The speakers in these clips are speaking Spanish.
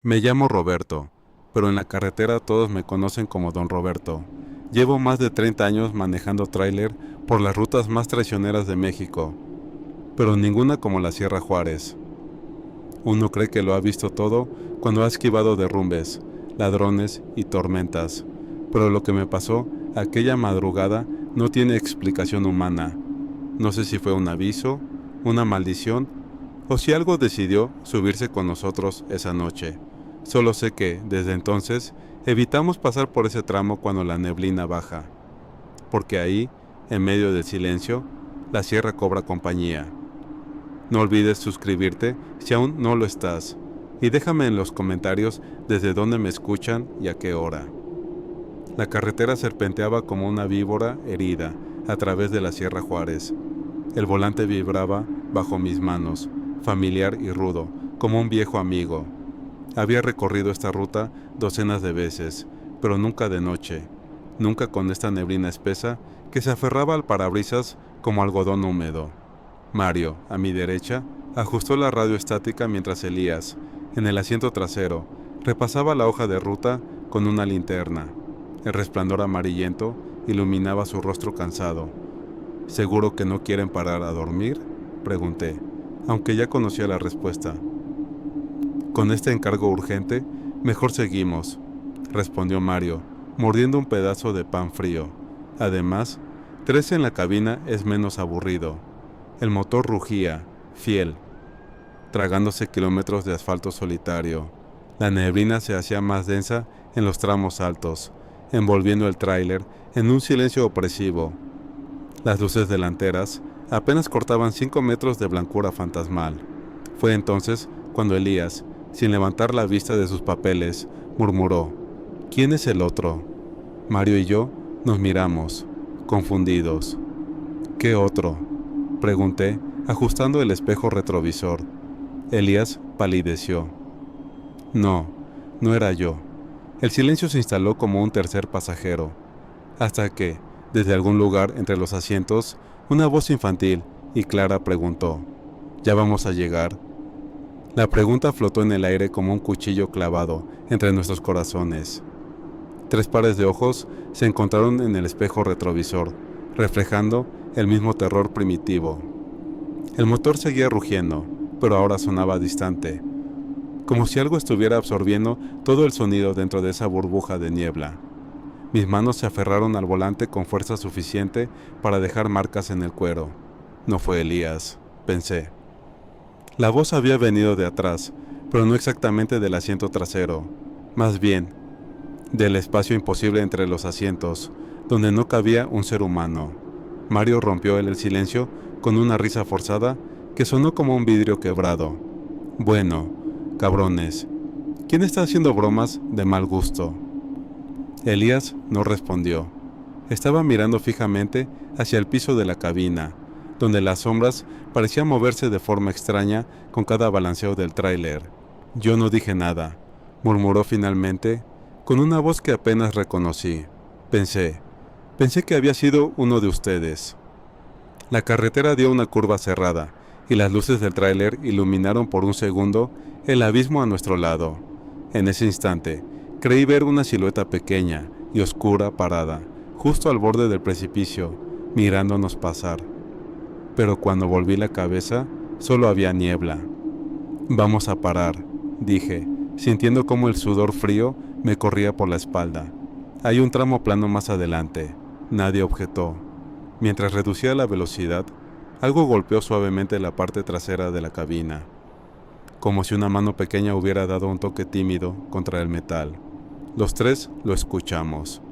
Me llamo Roberto, pero en la carretera todos me conocen como Don Roberto. Llevo más de 30 años manejando tráiler por las rutas más traicioneras de México, pero ninguna como la Sierra Juárez. Uno cree que lo ha visto todo cuando ha esquivado derrumbes, ladrones y tormentas, pero lo que me pasó aquella madrugada no tiene explicación humana. No sé si fue un aviso, una maldición, o si algo decidió subirse con nosotros esa noche. Solo sé que, desde entonces, evitamos pasar por ese tramo cuando la neblina baja, porque ahí, en medio del silencio, la sierra cobra compañía. No olvides suscribirte si aún no lo estás, y déjame en los comentarios desde dónde me escuchan y a qué hora. La carretera serpenteaba como una víbora herida a través de la Sierra Juárez. El volante vibraba bajo mis manos, familiar y rudo, como un viejo amigo. Había recorrido esta ruta docenas de veces, pero nunca de noche, nunca con esta neblina espesa que se aferraba al parabrisas como algodón húmedo. Mario, a mi derecha, ajustó la radio estática mientras Elías, en el asiento trasero, repasaba la hoja de ruta con una linterna. El resplandor amarillento iluminaba su rostro cansado. ¿Seguro que no quieren parar a dormir?, pregunté, aunque ya conocía la respuesta. Con este encargo urgente, mejor seguimos, respondió Mario, mordiendo un pedazo de pan frío. Además, 13 en la cabina es menos aburrido. El motor rugía, fiel, tragándose kilómetros de asfalto solitario. La neblina se hacía más densa en los tramos altos, envolviendo el tráiler en un silencio opresivo. Las luces delanteras apenas cortaban 5 metros de blancura fantasmal. Fue entonces cuando Elías, sin levantar la vista de sus papeles, murmuró: ¿Quién es el otro? Mario y yo nos miramos, confundidos. ¿Qué otro?, pregunté, ajustando el espejo retrovisor. Elías palideció. No, no era yo. El silencio se instaló como un tercer pasajero, hasta que, desde algún lugar entre los asientos, una voz infantil y clara preguntó: ¿Ya vamos a llegar? La pregunta flotó en el aire como un cuchillo clavado entre nuestros corazones. 3 pares de ojos se encontraron en el espejo retrovisor, reflejando el mismo terror primitivo. El motor seguía rugiendo, pero ahora sonaba distante, como si algo estuviera absorbiendo todo el sonido dentro de esa burbuja de niebla. Mis manos se aferraron al volante con fuerza suficiente para dejar marcas en el cuero. No fue Elías, pensé. La voz había venido de atrás, pero no exactamente del asiento trasero, más bien del espacio imposible entre los asientos, donde no cabía un ser humano. Mario rompió el silencio con una risa forzada que sonó como un vidrio quebrado. Bueno, cabrones, ¿quién está haciendo bromas de mal gusto? Elías no respondió. Estaba mirando fijamente hacia el piso de la cabina, donde las sombras parecían moverse de forma extraña con cada balanceo del tráiler. Yo no dije nada, murmuró finalmente, con una voz que apenas reconocí. Pensé que había sido uno de ustedes. La carretera dio una curva cerrada, y las luces del tráiler iluminaron por un segundo el abismo a nuestro lado. En ese instante, creí ver una silueta pequeña y oscura parada, justo al borde del precipicio, mirándonos pasar. Pero cuando volví la cabeza, solo había niebla. Vamos a parar, dije, sintiendo cómo el sudor frío me corría por la espalda. Hay un tramo plano más adelante. Nadie objetó. Mientras reducía la velocidad, algo golpeó suavemente la parte trasera de la cabina, como si una mano pequeña hubiera dado un toque tímido contra el metal. Los 3 lo escuchamos.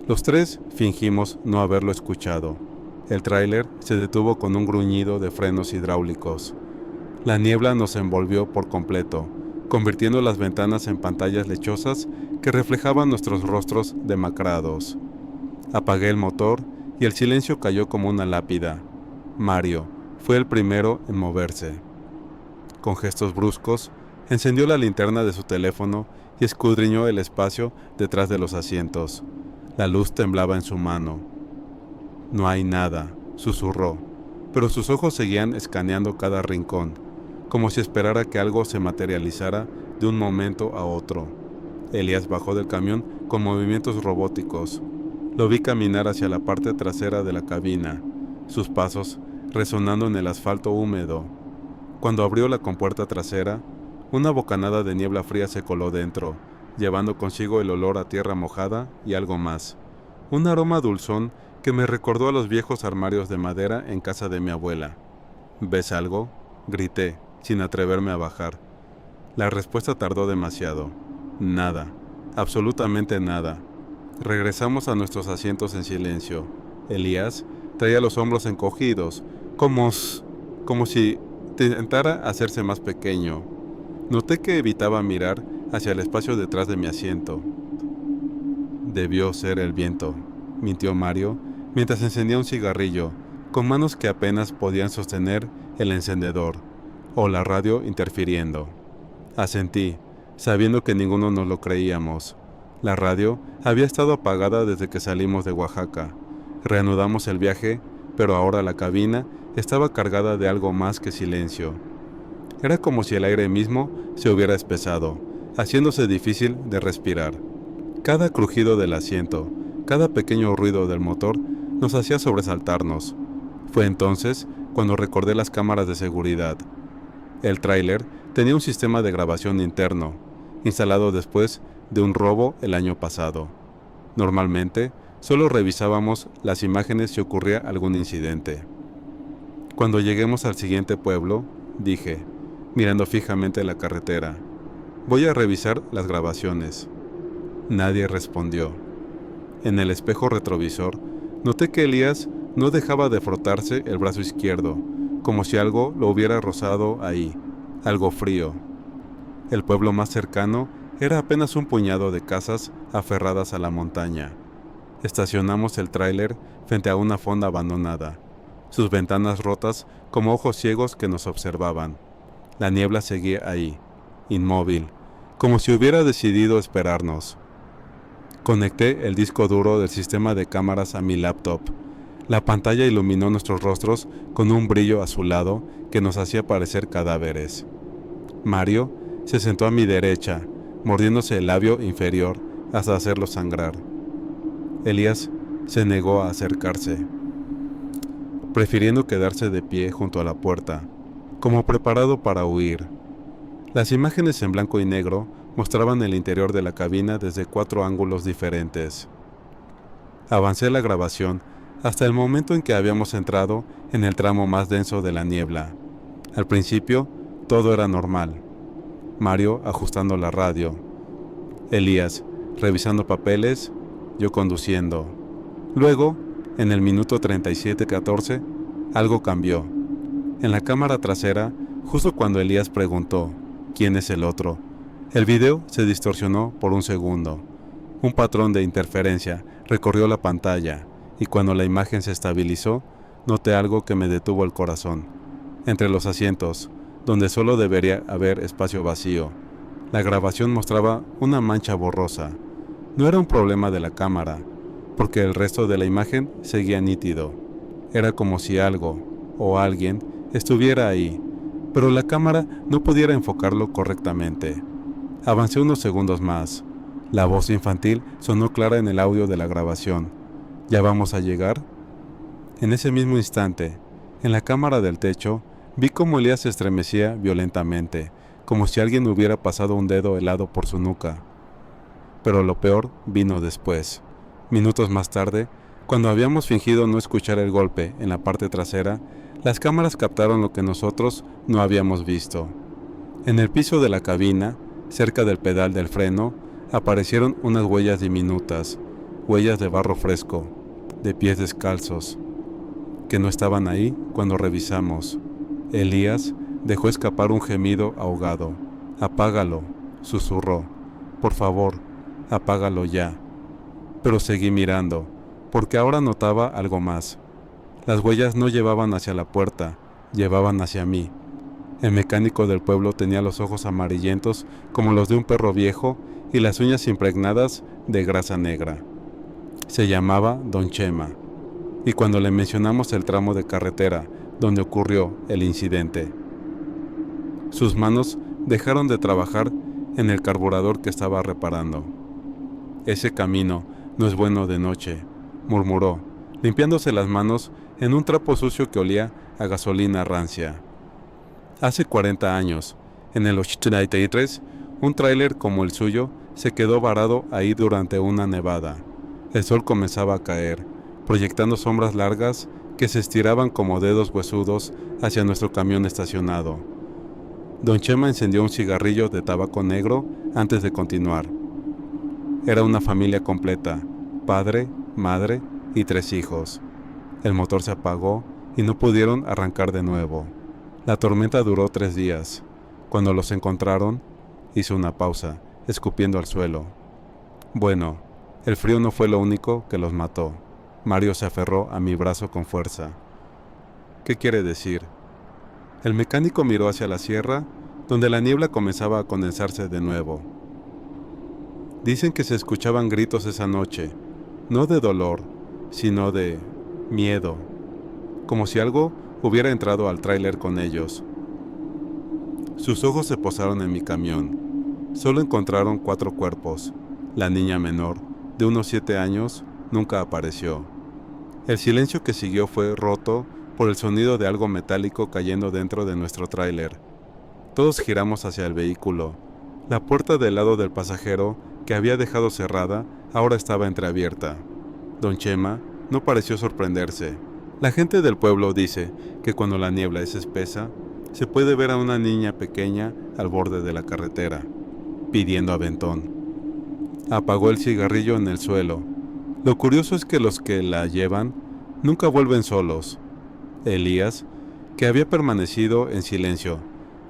Los 3 fingimos no haberlo escuchado. El tráiler se detuvo con un gruñido de frenos hidráulicos. La niebla nos envolvió por completo, convirtiendo las ventanas en pantallas lechosas que reflejaban nuestros rostros demacrados. Apagué el motor y el silencio cayó como una lápida. Mario fue el primero en moverse. Con gestos bruscos, encendió la linterna de su teléfono y escudriñó el espacio detrás de los asientos. La luz temblaba en su mano. No hay nada, susurró, pero sus ojos seguían escaneando cada rincón, como si esperara que algo se materializara de un momento a otro. Elías bajó del camión con movimientos robóticos. Lo vi caminar hacia la parte trasera de la cabina, sus pasos resonando en el asfalto húmedo. Cuando abrió la compuerta trasera, una bocanada de niebla fría se coló dentro, llevando consigo el olor a tierra mojada y algo más. Un aroma dulzón que me recordó a los viejos armarios de madera en casa de mi abuela. ¿Ves algo?, grité, sin atreverme a bajar. La respuesta tardó demasiado. Nada, absolutamente nada. Regresamos a nuestros asientos en silencio. Elías traía los hombros encogidos, como si intentara hacerse más pequeño. Noté que evitaba mirar hacia el espacio detrás de mi asiento. Debió ser el viento, mintió Mario, mientras encendía un cigarrillo, con manos que apenas podían sostener el encendedor, o la radio interfiriendo. Asentí, sabiendo que ninguno nos lo creíamos. La radio había estado apagada desde que salimos de Oaxaca. Reanudamos el viaje, pero ahora la cabina estaba cargada de algo más que silencio. Era como si el aire mismo se hubiera espesado, haciéndose difícil de respirar. Cada crujido del asiento, cada pequeño ruido del motor nos hacía sobresaltarnos. Fue entonces cuando recordé las cámaras de seguridad. El tráiler tenía un sistema de grabación interno, instalado después de un robo el año pasado. Normalmente, solo revisábamos las imágenes si ocurría algún incidente. Cuando lleguemos al siguiente pueblo, dije, mirando fijamente la carretera, voy a revisar las grabaciones. Nadie respondió. En el espejo retrovisor, noté que Elías no dejaba de frotarse el brazo izquierdo, como si algo lo hubiera rozado ahí, algo frío. El pueblo más cercano era apenas un puñado de casas aferradas a la montaña. Estacionamos el tráiler frente a una fonda abandonada, sus ventanas rotas como ojos ciegos que nos observaban. La niebla seguía ahí, inmóvil, como si hubiera decidido esperarnos. Conecté el disco duro del sistema de cámaras a mi laptop. La pantalla iluminó nuestros rostros con un brillo azulado que nos hacía parecer cadáveres. Mario se sentó a mi derecha, mordiéndose el labio inferior hasta hacerlo sangrar. Elías se negó a acercarse, prefiriendo quedarse de pie junto a la puerta, como preparado para huir. Las imágenes en blanco y negro mostraban el interior de la cabina desde 4 ángulos diferentes. Avancé la grabación hasta el momento en que habíamos entrado en el tramo más denso de la niebla. Al principio, todo era normal. Mario ajustando la radio. Elías revisando papeles, yo conduciendo. Luego, en el minuto 37:14, algo cambió. En la cámara trasera, justo cuando Elías preguntó, ¿quién es el otro?, el video se distorsionó por un segundo. Un patrón de interferencia recorrió la pantalla, y cuando la imagen se estabilizó, noté algo que me detuvo el corazón. Entre los asientos, donde solo debería haber espacio vacío, la grabación mostraba una mancha borrosa. No era un problema de la cámara, porque el resto de la imagen seguía nítido. Era como si algo, o alguien, estuviera ahí, pero la cámara no pudiera enfocarlo correctamente. Avancé unos segundos más. La voz infantil sonó clara en el audio de la grabación. ¿Ya vamos a llegar? En ese mismo instante, en la cámara del techo, vi cómo Elías se estremecía violentamente, como si alguien hubiera pasado un dedo helado por su nuca. Pero lo peor vino después. Minutos más tarde, cuando habíamos fingido no escuchar el golpe en la parte trasera, las cámaras captaron lo que nosotros no habíamos visto. En el piso de la cabina, cerca del pedal del freno, aparecieron unas huellas diminutas, huellas de barro fresco, de pies descalzos, que no estaban ahí cuando revisamos. Elías dejó escapar un gemido ahogado. «Apágalo», susurró. «Por favor, apágalo ya». Pero seguí mirando, porque ahora notaba algo más. Las huellas no llevaban hacia la puerta, llevaban hacia mí. El mecánico del pueblo tenía los ojos amarillentos como los de un perro viejo y las uñas impregnadas de grasa negra. Se llamaba Don Chema, y cuando le mencionamos el tramo de carretera donde ocurrió el incidente, sus manos dejaron de trabajar en el carburador que estaba reparando. «Ese camino no es bueno de noche», murmuró, limpiándose las manos en un trapo sucio que olía a gasolina rancia. Hace 40 años, en el 83, un tráiler como el suyo se quedó varado ahí durante una nevada. El sol comenzaba a caer, proyectando sombras largas que se estiraban como dedos huesudos hacia nuestro camión estacionado. Don Chema encendió un cigarrillo de tabaco negro antes de continuar. Era una familia completa, padre, madre y 3 hijos. El motor se apagó y no pudieron arrancar de nuevo. La tormenta duró 3 días. Cuando los encontraron, hizo una pausa, escupiendo al suelo. Bueno, el frío no fue lo único que los mató. Mario se aferró a mi brazo con fuerza. ¿Qué quiere decir? El mecánico miró hacia la sierra, donde la niebla comenzaba a condensarse de nuevo. Dicen que se escuchaban gritos esa noche, no de dolor, sino de miedo, como si algo hubiera entrado al tráiler con ellos. Sus ojos se posaron en mi camión. Solo encontraron 4 cuerpos. La niña menor, de unos 7 años, nunca apareció. El silencio que siguió fue roto por el sonido de algo metálico cayendo dentro de nuestro tráiler. Todos giramos hacia el vehículo. La puerta del lado del pasajero, que había dejado cerrada, ahora estaba entreabierta. Don Chema no pareció sorprenderse. La gente del pueblo dice que cuando la niebla es espesa, se puede ver a una niña pequeña al borde de la carretera, pidiendo aventón. Apagó el cigarrillo en el suelo. Lo curioso es que los que la llevan nunca vuelven solos. Elías, que había permanecido en silencio,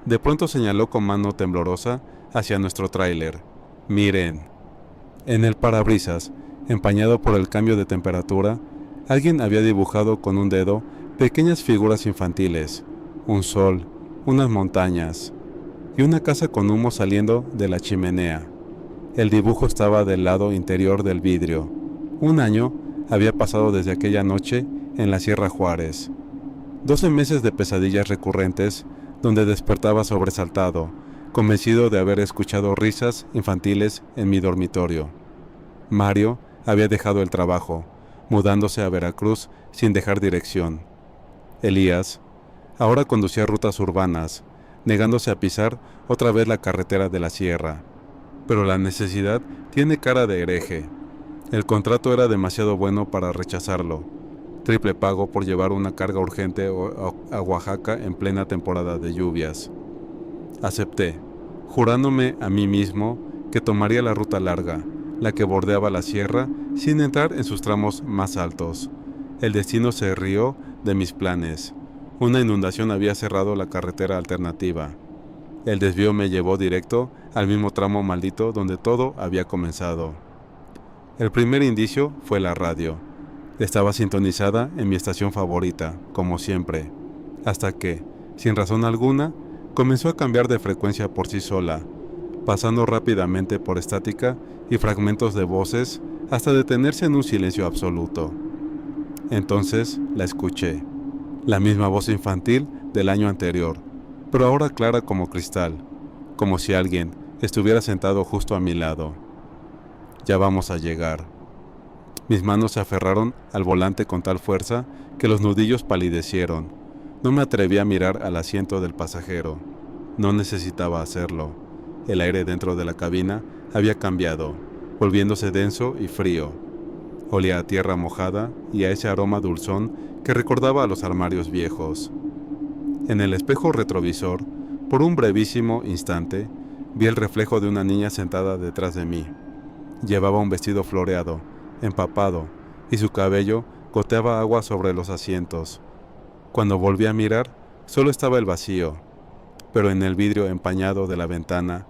de pronto señaló con mano temblorosa hacia nuestro tráiler. «Miren». En el parabrisas, empañado por el cambio de temperatura, alguien había dibujado con un dedo pequeñas figuras infantiles, un sol, unas montañas y una casa con humo saliendo de la chimenea. El dibujo estaba del lado interior del vidrio. 1 año había pasado desde aquella noche en la Sierra Juárez. 12 meses de pesadillas recurrentes donde despertaba sobresaltado, convencido de haber escuchado risas infantiles en mi dormitorio. Mario había dejado el trabajo, mudándose a Veracruz sin dejar dirección. Elías ahora conducía rutas urbanas, negándose a pisar otra vez la carretera de la sierra. Pero la necesidad tiene cara de hereje. El contrato era demasiado bueno para rechazarlo. Triple pago por llevar una carga urgente a Oaxaca en plena temporada de lluvias. Acepté, jurándome a mí mismo que tomaría la ruta larga, la que bordeaba la sierra sin entrar en sus tramos más altos. El destino se rió de mis planes. Una inundación había cerrado la carretera alternativa. El desvío me llevó directo al mismo tramo maldito donde todo había comenzado. El primer indicio fue la radio. Estaba sintonizada en mi estación favorita, como siempre, hasta que, sin razón alguna, comenzó a cambiar de frecuencia por sí sola, pasando rápidamente por estática y fragmentos de voces hasta detenerse en un silencio absoluto. Entonces la escuché, la misma voz infantil del año anterior, pero ahora clara como cristal, como si alguien estuviera sentado justo a mi lado. Ya vamos a llegar. Mis manos se aferraron al volante con tal fuerza que los nudillos palidecieron. No me atreví a mirar al asiento del pasajero. No necesitaba hacerlo. El aire dentro de la cabina había cambiado, volviéndose denso y frío. Olía a tierra mojada y a ese aroma dulzón que recordaba a los armarios viejos. En el espejo retrovisor, por un brevísimo instante, vi el reflejo de una niña sentada detrás de mí. Llevaba un vestido floreado, empapado, y su cabello goteaba agua sobre los asientos. Cuando volví a mirar, solo estaba el vacío, pero en el vidrio empañado de la ventana,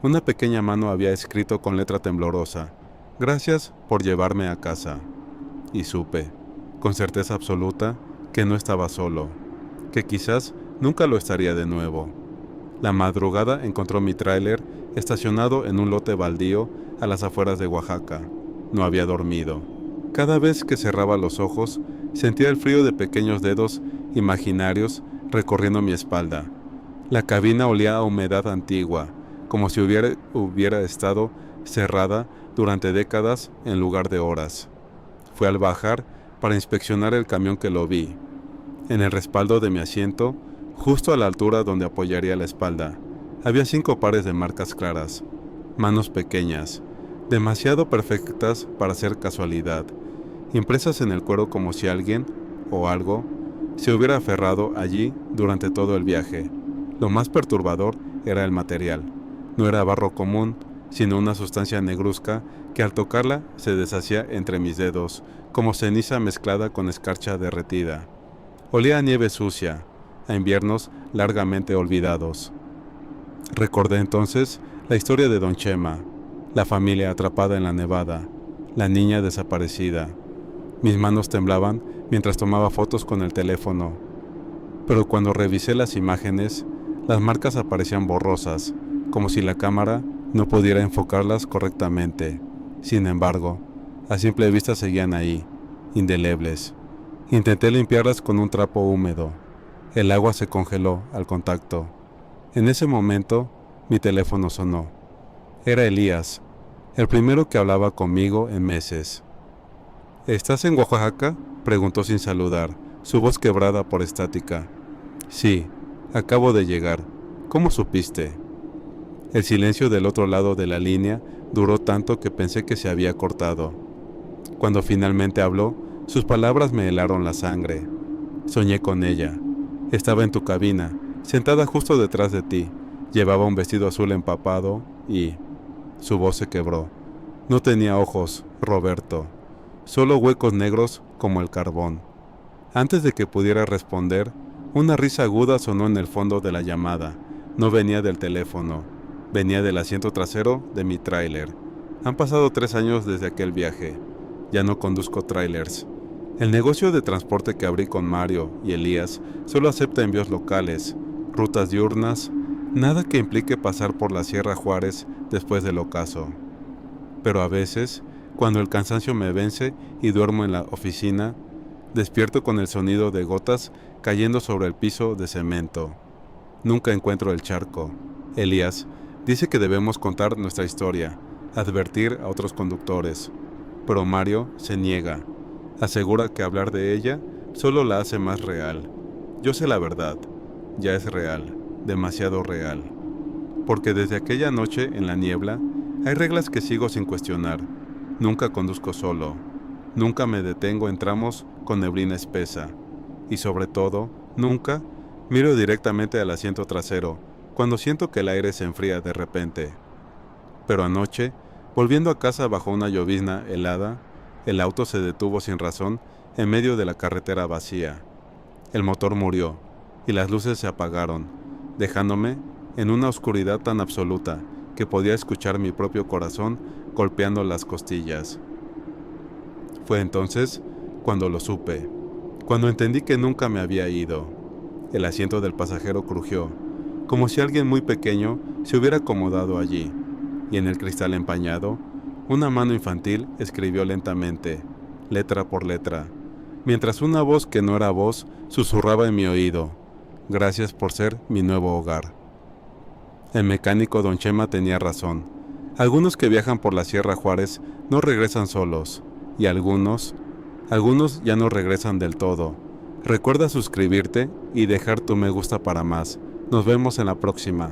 una pequeña mano había escrito con letra temblorosa: «Gracias por llevarme a casa». Y supe, con certeza absoluta, que no estaba solo, que quizás nunca lo estaría de nuevo. La madrugada encontró mi tráiler estacionado en un lote baldío a las afueras de Oaxaca. No había dormido. Cada vez que cerraba los ojos, sentía el frío de pequeños dedos imaginarios recorriendo mi espalda. La cabina olía a humedad antigua, como si hubiera estado cerrada durante décadas en lugar de horas. Fue al bajar para inspeccionar el camión que lo vi. En el respaldo de mi asiento, justo a la altura donde apoyaría la espalda, había 5 pares de marcas claras, manos pequeñas, demasiado perfectas para ser casualidad, impresas en el cuero como si alguien, o algo, se hubiera aferrado allí durante todo el viaje. Lo más perturbador era el material. No era barro común, sino una sustancia negruzca que al tocarla se deshacía entre mis dedos, como ceniza mezclada con escarcha derretida. Olía a nieve sucia, a inviernos largamente olvidados. Recordé entonces la historia de Don Chema, la familia atrapada en la nevada, la niña desaparecida. Mis manos temblaban mientras tomaba fotos con el teléfono, pero cuando revisé las imágenes, las marcas aparecían borrosas, como si la cámara no pudiera enfocarlas correctamente. Sin embargo, a simple vista seguían ahí, indelebles. Intenté limpiarlas con un trapo húmedo. El agua se congeló al contacto. En ese momento, mi teléfono sonó. Era Elías, el primero que hablaba conmigo en meses. ¿Estás en Oaxaca?, preguntó sin saludar, su voz quebrada por estática. Sí, acabo de llegar. ¿Cómo supiste? El silencio del otro lado de la línea duró tanto que pensé que se había cortado. Cuando finalmente habló, sus palabras me helaron la sangre. Soñé con ella. Estaba en tu cabina, sentada justo detrás de ti. Llevaba un vestido azul empapado y... Su voz se quebró. No tenía ojos, Roberto. Solo huecos negros como el carbón. Antes de que pudiera responder, una risa aguda sonó en el fondo de la llamada. No venía del teléfono. Venía del asiento trasero de mi tráiler. Han pasado 3 años desde aquel viaje. Ya no conduzco tráilers. El negocio de transporte que abrí con Mario y Elías solo acepta envíos locales, rutas diurnas, nada que implique pasar por la Sierra Juárez después del ocaso. Pero a veces, cuando el cansancio me vence y duermo en la oficina, despierto con el sonido de gotas cayendo sobre el piso de cemento. Nunca encuentro el charco. Elías dice que debemos contar nuestra historia, advertir a otros conductores. Pero Mario se niega. Asegura que hablar de ella solo la hace más real. Yo sé la verdad. Ya es real, demasiado real. Porque desde aquella noche en la niebla, hay reglas que sigo sin cuestionar. Nunca conduzco solo. Nunca me detengo en tramos con neblina espesa. Y sobre todo, nunca miro directamente al asiento trasero cuando siento que el aire se enfría de repente. Pero anoche, volviendo a casa bajo una llovizna helada, el auto se detuvo sin razón en medio de la carretera vacía. El motor murió y las luces se apagaron, dejándome en una oscuridad tan absoluta que podía escuchar mi propio corazón golpeando las costillas. Fue entonces cuando lo supe, cuando entendí que nunca me había ido. El asiento del pasajero crujió, como si alguien muy pequeño se hubiera acomodado allí, y en el cristal empañado, una mano infantil escribió lentamente, letra por letra, mientras una voz que no era voz susurraba en mi oído: gracias por ser mi nuevo hogar. El mecánico Don Chema tenía razón. Algunos que viajan por la Sierra Juárez no regresan solos, y algunos ya no regresan del todo. Recuerda suscribirte y dejar tu me gusta para más. Nos vemos en la próxima.